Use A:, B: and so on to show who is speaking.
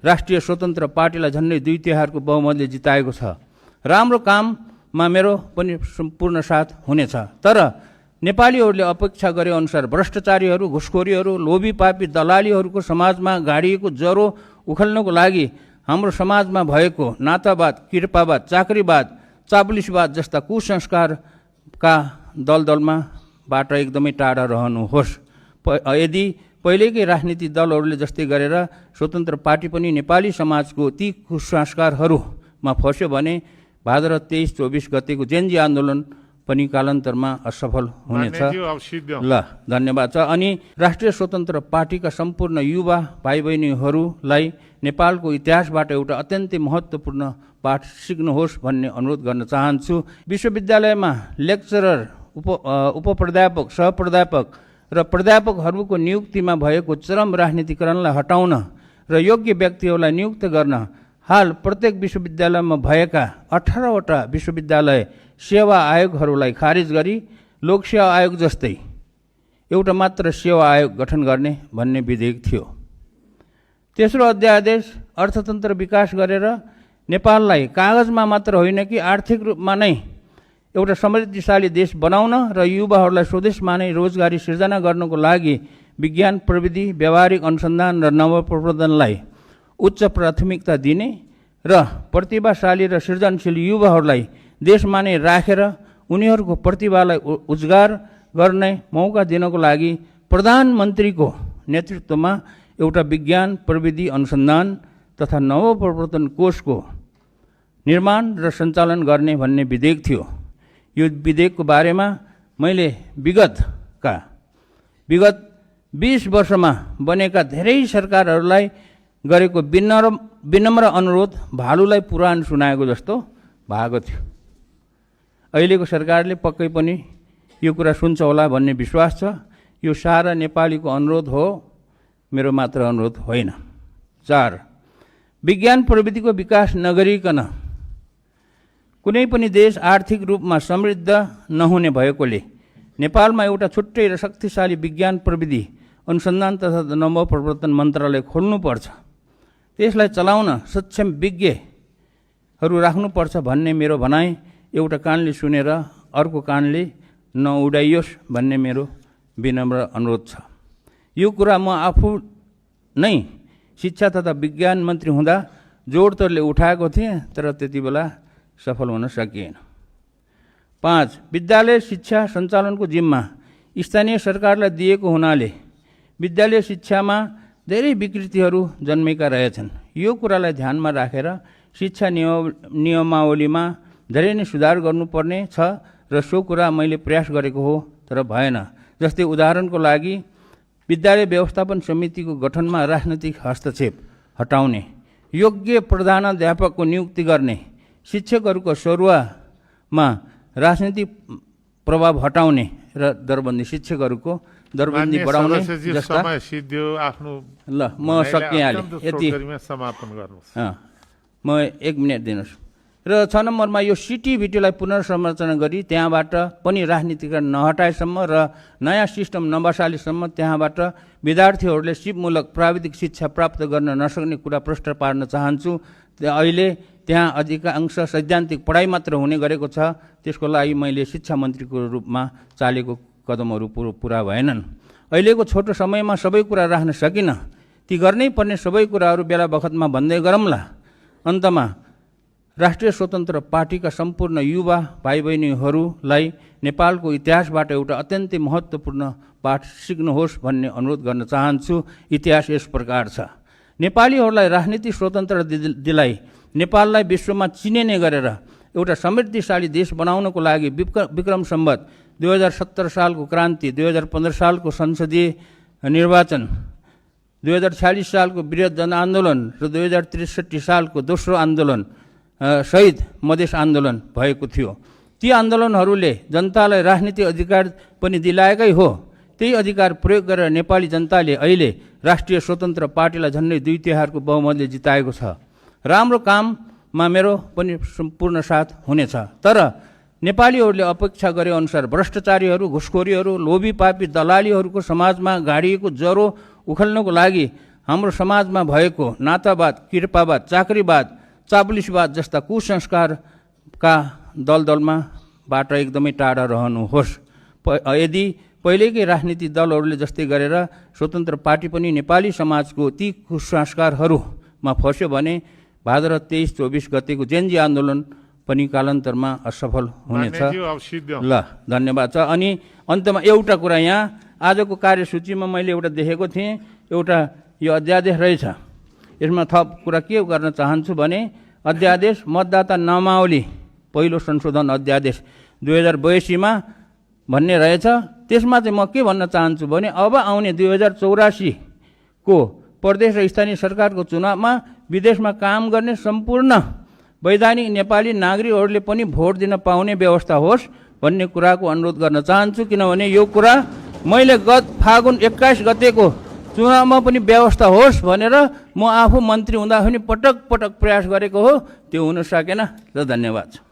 A: राष्ट्रिय स्वतन्त्र पार्टीलाई झन्डै 2 तिहारको बहुमतले जिताएको छ। राम्रो काममा मेरो पनि सम्पूर्ण साथ हुनेछ। तर नेपालीहरूले अपेक्षा गरे अनुसार भ्रष्टाचारीहरू, घुसखोरीहरू, लोभी पापी दलालीहरूको समाजमा गाडिएको ज्वरो उखेल्नको लागि हाम्रो समाजमा भएको नातावाद, कृपावाद, चाकरीवाद, चापुलिसवाद जस्ता कुसंस्कारका दलदलमाबाट एकदमै टाढा रहनुहोस्। यदि पहिलेकै राजनीतिक दलहरूले जस्तै गरेर स्वतन्त्र पार्टी पनि नेपाली समाजको ती कुसंस्कारहरूमा फस्यो भने भाद्र 23-24 गतेको जेनजी आन्दोलन पनि कालान्तरमा असफल हुनेछ। ल, धन्यवाद छ। अनि राष्ट्रिय स्वतन्त्र पार्टीका सम्पूर्ण युवा भाइ बहिनीहरूलाई नेपालको इतिहासबाट एउटा अत्यन्तै महत्त्वपूर्ण पाठ सिक्नुहोस् भन्ने अनुरोध गर्न चाहन्छु। विश्वविद्यालयमा लेक्चरर, उपप्राध्यापक, सहप्राध्यापक र प्राध्यापकहरूको नियुक्तिमा भएको चरम राजनीतिकरणलाई हटाउन र योग्य व्यक्तिहरूलाई नियुक्त गर्न हाल प्रत्येक विश्वविद्यालयमा भएका 18वटा विश्वविद्यालय सेवा आयोगहरूलाई खारिज गरी लोकसेवा आयोग जस्तै एउटा मात्र सेवा आयोग गठन गर्ने भन्ने विधेयक थियो। तेस्रो अध्यादेश अर्थतन्त्र विकास गरेर नेपाललाई कागजमा मात्र होइन कि आर्थिक रूपमा नै एउटा समृद्धिशाली देश बनाउन र युवाहरूलाई स्वदेशमा नै रोजगारी सिर्जना गर्नको लागि विज्ञान, प्रविधि, व्यावहारिक अनुसन्धान र नवप्रवर्धनलाई उच्च प्राथमिकता दिने र प्रतिभाशाली र सृजनशील युवाहरूलाई देशमा नै राखेर उनीहरूको प्रतिभालाई उजागर गर्ने मौका दिनको लागि प्रधानमन्त्रीको नेतृत्वमा एउटा विज्ञान, प्रविधि, अनुसन्धान तथा नवप्रवर्धन कोषको निर्माण र सञ्चालन गर्ने भन्ने विधेयक थियो। यो विधेयकको बारेमा मैले विगत 20 वर्षमा बनेका धेरै सरकारहरूलाई गरेको विनम्र अनुरोध भालुलाई पुराण सुनाएको जस्तो भएको थियो। अहिलेको सरकारले पक्कै पनि यो कुरा सुन्छ होला भन्ने विश्वास छ। यो सारा नेपालीको अनुरोध हो, मेरो मात्र अनुरोध होइन। 4. विज्ञान प्रविधिको विकास नगरिकन कुनै पनि देश आर्थिक रूपमा समृद्ध नहुने भएकोले नेपालमा एउटा छुट्टै र शक्तिशाली विज्ञान प्रविधि अनुसन्धान तथा नवप्रवर्धन मन्त्रालय खोल्नुपर्छ। त्यसलाई चलाउन सक्षम विज्ञहरू राख्नुपर्छ भन्ने मेरो भनाइ एउटा कानले सुनेर अर्को कानले नउडाइयोस् भन्ने मेरो विनम्र अनुरोध छ। यो कुरा म आफू नै शिक्षा तथा विज्ञान मन्त्री हुँदा जोडतोडले उठाएको थिएँ, तर त्यति बेला सफल हुन सकिएन। 5. विद्यालय शिक्षा सञ्चालनको जिम्मा स्थानीय सरकारलाई दिएको हुनाले विद्यालय शिक्षामा धेरै विकृतिहरू जन्मेका रहेछन्। यो कुरालाई ध्यानमा राखेर शिक्षा नियमावलीमा धेरै नै सुधार गर्नुपर्ने छ र सो कुरा मैले प्रयास गरेको हो, तर भएन। जस्तै उदाहरणको लागि विद्यालय व्यवस्थापन समितिको गठनमा राजनैतिक हस्तक्षेप हटाउने, योग्य प्रधानाध्यापकको नियुक्ति गर्ने, शिक्षकहरूको सरुवामा राजनीतिक प्रभाव हटाउने र दरबन्दी, शिक्षकहरूको दरबन्दी बढाउने जस्ता। ल, म सकिहालेँ, यति
B: समापन गर्नुहोस्।
A: म 1 मिनट दिनुहोस्। र 6 नम्बरमा यो सिटिभिटीलाई पुनर्संरचना गरी त्यहाँबाट पनि राजनीतिकरण नहटाएसम्म र नयाँ सिस्टम नबसालेसम्म त्यहाँबाट विद्यार्थीहरूले सिपमूलक प्राविधिक शिक्षा प्राप्त गर्न नसक्ने कुरा प्रष्ट पार्न चाहन्छु। अहिले त्यहाँ अधिकांश सैद्धान्तिक पढाइ मात्र हुने गरेको छ। त्यसको लागि मैले शिक्षा मन्त्रीको रूपमा चालेको कदमहरू पुरा भएनन्। अहिलेको छोटो समयमा सबै कुरा राख्न सकिनँ। ती गर्नै पर्ने सबै कुराहरू बेला बखतमा भन्दै गरौँला। अन्तमा राष्ट्रिय स्वतन्त्र पार्टीका सम्पूर्ण युवा भाइ बहिनीहरूलाई नेपालको इतिहासबाट एउटा अत्यन्तै महत्त्वपूर्ण पाठ सिक्नुहोस् भन्ने अनुरोध गर्न चाहन्छु। इतिहास यस प्रकार छ। नेपालीहरूलाई राजनीतिक स्वतन्त्र दिलाई नेपाललाई विश्वमा चिनिने गरेर एउटा समृद्धिशाली देश बनाउनको लागि विक्रम सम्वत 2070 सालको क्रान्ति, 2015 सालको संसदीय निर्वाचन, 2046 सालको वृहत जनआन्दोलन र 2063 सालको दोस्रो आन्दोलन शहीद मधेस आन्दोलन भएको थियो। ती आन्दोलनहरूले जनतालाई राजनीतिक अधिकार पनि दिलाएकै हो। त्यही अधिकार प्रयोग गरेर नेपाली जनताले अहिले राष्ट्रिय स्वतन्त्र पार्टीलाई झन्डै 2 तिहारको बहुमतले जिताएको छ। राम्रो काममा मेरो पनि सम्पूर्ण साथ हुनेछ। तर नेपालीहरूले अपेक्षा गरे अनुसार भ्रष्टाचारीहरू, घुसखोरीहरू, लोभी पापी दलालीहरूको समाजमा गाडिएको ज्वरो उखेल्नको लागि हाम्रो समाजमा भएको नातावाद, कृपावाद, चाकरीवाद, चापुलिसवाद जस्ता कुसंस्कारका दलदलमाबाट एकदमै टाढा रहनुहोस्। यदि पहिलेकै राजनीतिक दलहरूले जस्तै गरेर स्वतन्त्र पार्टी पनि नेपाली समाजको ती कुसंस्कारहरूमा फस्यो भने भाद्र 23-24 गतेको जेनजी आन्दोलन पनि कालान्तरमा असफल हुनेछ। ल, धन्यवाद छ। अनि अन्तमा एउटा कुरा, यहाँ आजको कार्यसूचीमा मैले एउटा देखेको थिएँ, एउटा यो अध्यादेश रहेछ। यसमा थप कुरा के गर्न चाहन्छु भने अध्यादेश मतदाता नामावली पहिलो संशोधन अध्यादेश 2082 भन्ने रहेछ। त्यसमा चाहिँ म के भन्न चाहन्छु भने अब आउने 2084 को प्रदेश र स्थानीय सरकारको चुनावमा विदेशमा काम गर्ने सम्पूर्ण वैधानिक नेपाली नागरिकहरूले पनि भोट दिन पाउने व्यवस्था होस् भन्ने कुराको अनुरोध गर्न चाहन्छु। किनभने यो कुरा मैले गत फागुन 21 गतेको चुनावमा पनि व्यवस्था होस् भनेर म आफू मन्त्री हुँदा पनि पटक पटक प्रयास गरेको हो, त्यो हुन सकेन। र धन्यवाद छ।